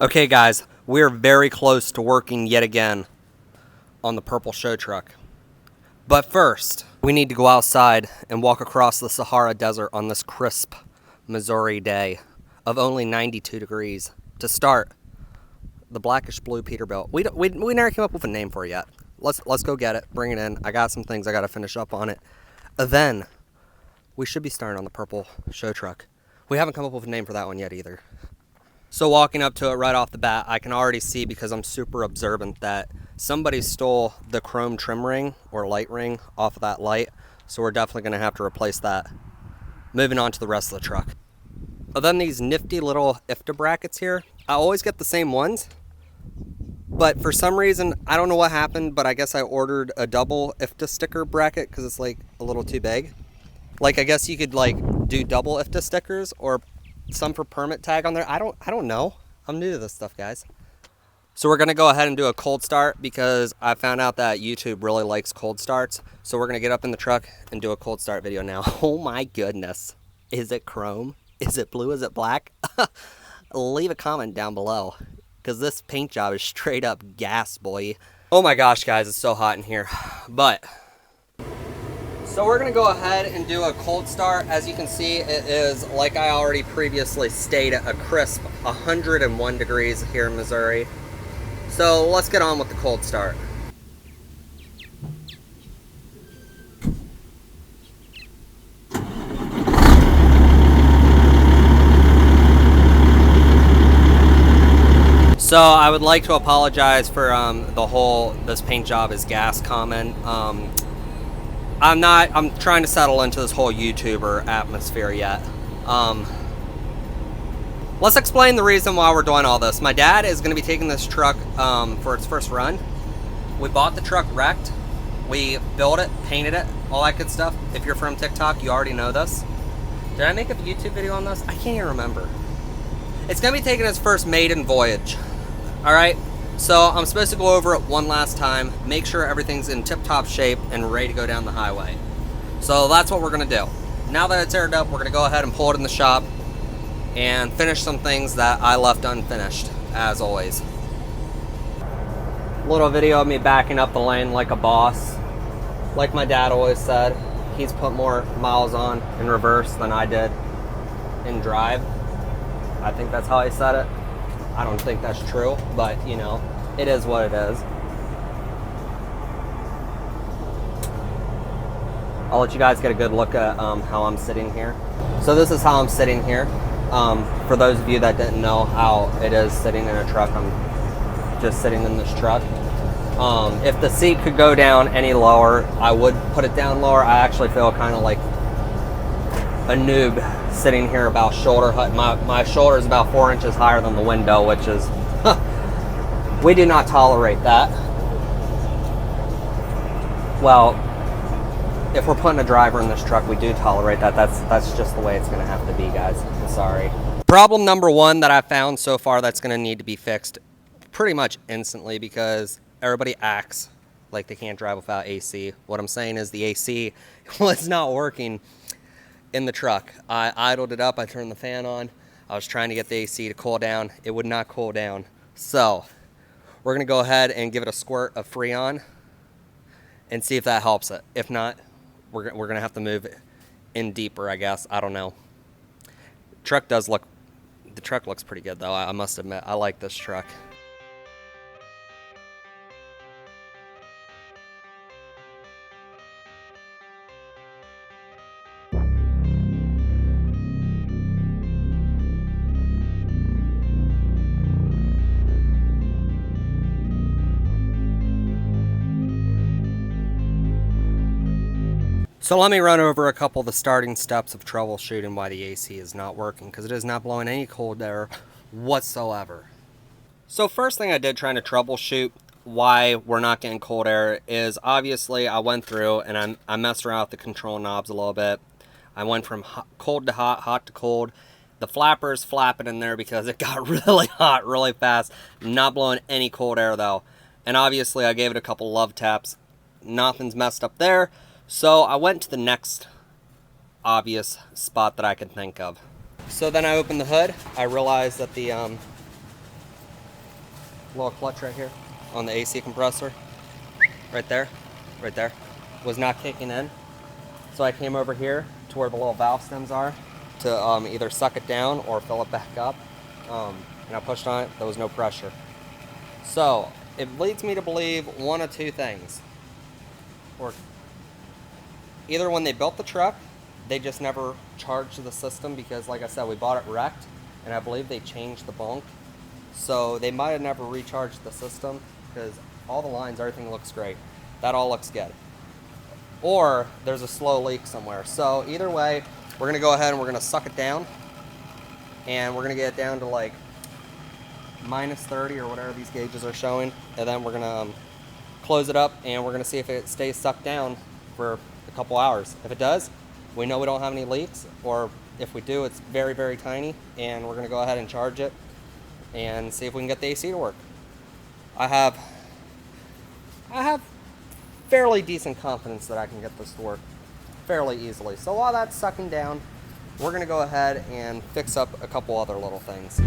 Okay guys, we're very close to working yet again on the purple show truck. But first, we need to go outside and walk across the Sahara Desert on this crisp Missouri day of only 92 degrees to start the blackish blue Peterbilt. We never came up with a name for it yet. Let's go get it, bring it in. I got some things I got to finish up on it. Then we should be starting on the purple show truck. We haven't come up with a name for that one yet either. So walking up to it right off the bat, I can already see, because I'm super observant, that somebody stole the chrome trim ring or light ring off of that light. So we're definitely going to have to replace that. Moving on to the rest of the truck. But then these nifty little IFTA brackets here, I always get the same ones. But for some reason, I don't know what happened, but I guess I ordered a double IFTA sticker bracket because it's like a little too big. Like, I guess you could like do double IFTA stickers or some for permit tag on there. I don't know. I'm new to this stuff, guys. So we're gonna go ahead and do a cold start because I found out that YouTube really likes cold starts. So we're gonna get up in the truck and do a cold start video now. Oh my goodness. Is it chrome? Is it blue? Is it black? Leave a comment down below because this paint job is straight up gas, boy. Oh my gosh, guys, it's so hot in here. So we're gonna go ahead and do a cold start. As you can see, it is, like I already previously stated, a crisp 101 degrees here in Missouri. So let's get on with the cold start. So I would like to apologize for this paint job is gas comment. I'm trying to settle into this whole YouTuber atmosphere yet. Let's explain the reason why we're doing all this. My dad is going to be taking this truck for its first run. We bought the truck wrecked. We built it, painted it, all that good stuff. If you're from TikTok, you already know this. Did I make a YouTube video on this? I can't even remember. It's going to be taking its first maiden voyage. Alright? So I'm supposed to go over it one last time, make sure everything's in tip-top shape and ready to go down the highway. So that's what we're going to do. Now that it's aired up, we're going to go ahead and pull it in the shop and finish some things that I left unfinished, as always. Little video of me backing up the lane like a boss. Like my dad always said, he's put more miles on in reverse than I did in drive. I think that's how he said it. I don't think that's true, but you know, it is what it is. I'll let you guys get a good look at how I'm sitting here. So this is how I'm sitting here. For those of you that didn't know how it is sitting in a truck, I'm just sitting in this truck. If the seat could go down any lower, I would put it down lower. I actually feel kind of like a noob sitting here about shoulder height. My shoulder is about 4 inches higher than the window, which is, we do not tolerate that. Well, if we're putting a driver in this truck, we do tolerate that. That's just the way it's gonna have to be, guys. I'm sorry. Problem number one that I found so far that's gonna need to be fixed pretty much instantly, because everybody acts like they can't drive without AC. What I'm saying is the AC was not working in the truck. I idled it up, I turned the fan on, I was trying to get the AC to cool down. It would not cool down. So we're gonna go ahead and give it a squirt of Freon and see if that helps it. If not, we're gonna have to move it in deeper, I guess. I don't know. The truck looks pretty good though, I must admit. I like this truck. So let me run over a couple of the starting steps of troubleshooting why the AC is not working, because it is not blowing any cold air whatsoever. So first thing I did trying to troubleshoot why we're not getting cold air is, obviously I went through and I messed around with the control knobs a little bit. I went from cold to hot, hot to cold. The flapper's flapping in there because it got really hot really fast. Not blowing any cold air though. And obviously I gave it a couple love taps. Nothing's messed up there. So I went to the next obvious spot that I could think of. So then I opened the hood. I realized that the little clutch right here on the AC compressor. Right there, was not kicking in. So I came over here to where the little valve stems are to either suck it down or fill it back up. And I pushed on it, there was no pressure. So it leads me to believe one of two things. Or either when they built the truck, they just never charged the system because, like I said, we bought it wrecked, and I believe they changed the bunk. So they might have never recharged the system because all the lines, everything looks great. That all looks good. Or there's a slow leak somewhere. So either way, we're gonna go ahead and we're gonna suck it down, and we're gonna get it down to like -30 or whatever these gauges are showing, and then we're gonna close it up and we're gonna see if it stays sucked down for a couple hours. If it does, we know we don't have any leaks, or if we do, it's very, very tiny, and we're gonna go ahead and charge it and see if we can get the AC to work. I have fairly decent confidence that I can get this to work fairly easily. So while that's sucking down, we're gonna go ahead and fix up a couple other little things.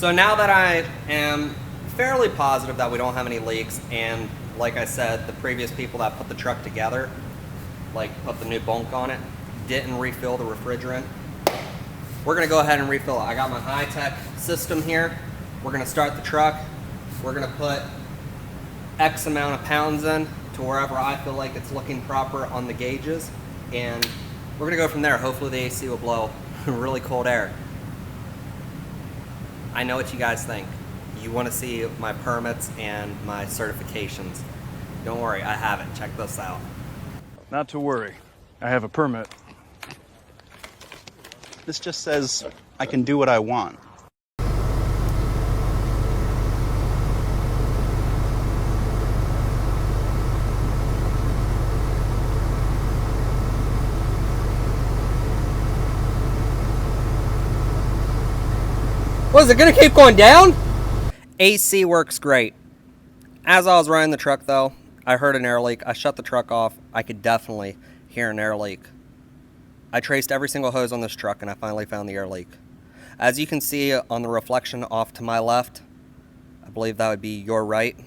So now that I am fairly positive that we don't have any leaks, and like I said, the previous people that put the truck together, like put the new bunk on it, didn't refill the refrigerant, we're gonna go ahead and refill it. I got my high-tech system here. We're gonna start the truck. We're gonna put X amount of pounds in to wherever I feel like it's looking proper on the gauges, and we're gonna go from there. Hopefully the AC will blow really cold air. I know what you guys think. You want to see my permits and my certifications. Don't worry, I have it. Check this out. Not to worry. I have a permit. This just says I can do what I want. Was it gonna keep going down? AC works great. As I was running the truck though, I heard an air leak. I shut the truck off. I could definitely hear an air leak. I traced every single hose on this truck and I finally found the air leak. As you can see on the reflection off to my left, I believe that would be your right.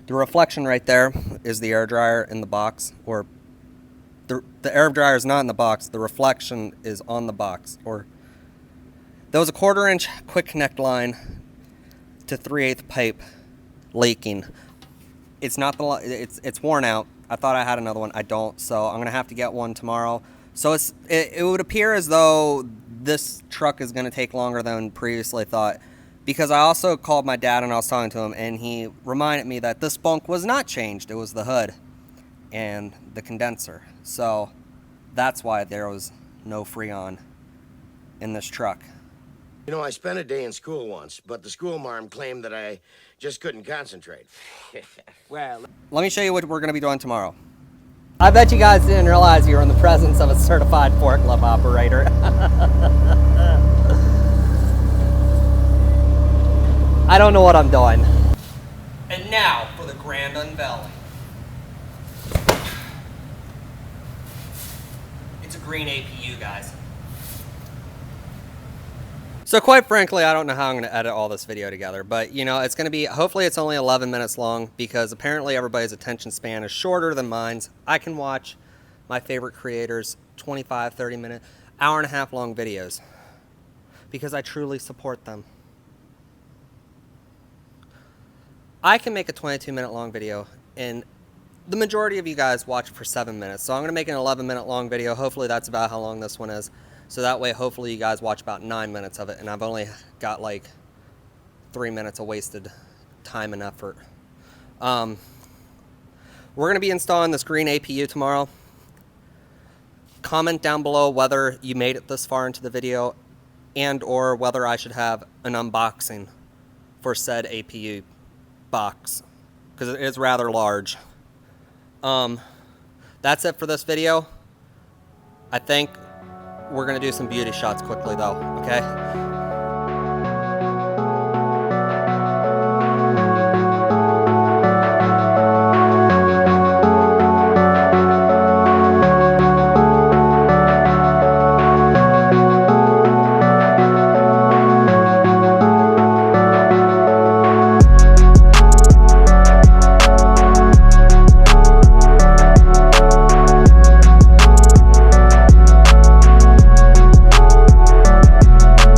The reflection right there is the air dryer in the box, or the air dryer is not in the box, the reflection is on the box. Or there was a 1/4 inch quick connect line to 3/8 pipe leaking. It's not it's worn out. I thought I had another one. I don't, so I'm gonna have to get one tomorrow. So it would appear as though this truck is gonna take longer than previously thought, because I also called my dad and I was talking to him, and he reminded me that this bunk was not changed. It was the hood and the condenser. So that's why there was no Freon in this truck. You know, I spent a day in school once, but the school marm claimed that I just couldn't concentrate. Well, let me show you what we're going to be doing tomorrow. I bet you guys didn't realize you were in the presence of a certified forklift operator. I don't know what I'm doing. And now for the grand unveiling. It's a green APU, guys. So quite frankly, I don't know how I'm going to edit all this video together, but you know, it's going to be, hopefully it's only 11 minutes long because apparently everybody's attention span is shorter than mine's. I can watch my favorite creators 25, 30 minute, hour and a half long videos because I truly support them. I can make a 22-minute long video and the majority of you guys watch for 7 minutes. So I'm going to make an 11-minute long video. Hopefully that's about how long this one is. So that way, hopefully you guys watch about 9 minutes of it, and I've only got like 3 minutes of wasted time and effort. We're going to be installing this green APU tomorrow. Comment down below whether you made it this far into the video and or whether I should have an unboxing for said APU box, because it is rather large. That's it for this video. I think we're going to do some beauty shots quickly though, okay?